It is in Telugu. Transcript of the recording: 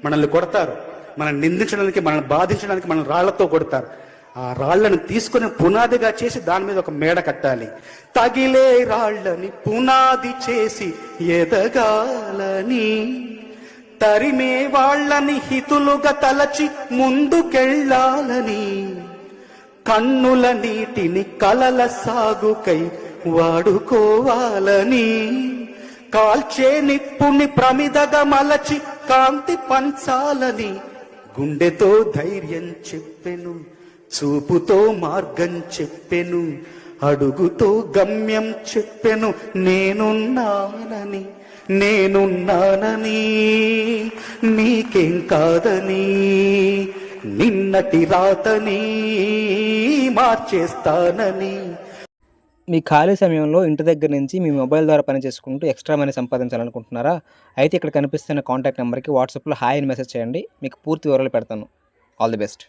మనల్ని కొడతారు, మనల్ని నిందించడానికి, మనల్ని బాధించడానికి మనల్ని రాళ్లతో కొడతారు. ఆ రాళ్లను తీసుకుని పునాదిగా చేసి దాని మీద ఒక మేడ కట్టాలి. తగిలే రాళ్లని పునాది చేసి ఎదగాలని, తరిమే వాళ్ళని హితులుగా తలచి ముందుకెళ్ళాలని, కన్నుల నీటిని కలల సాగుకై వాడుకోవాలని, కాల్చే నిప్పుని ప్రమిదగా మలచి కాంతి పంచాలని, గుండెతో ధైర్యం చెప్పెను, చూపుతో మార్గం చెప్పెను, అడుగుతో గమ్యం చెప్పెను, నేనున్నానని నీకేం కాదని, నిన్నటి రాతని మార్చేస్తానని. మీ ఖాళీ సమయంలో ఇంటి దగ్గర నుంచి మీ మొబైల్ ద్వారా పని చేసుకుంటూ ఎక్స్ట్రా మనీ సంపాదించాలనుకుంటున్నారా? అయితే ఇక్కడ కనిపిస్తున్న కాంటాక్ట్ నెంబర్కి వాట్సాప్లో హాయ్ అని మెసేజ్ చేయండి. మీకు పూర్తి వివరాలు పెడతాను. All the best.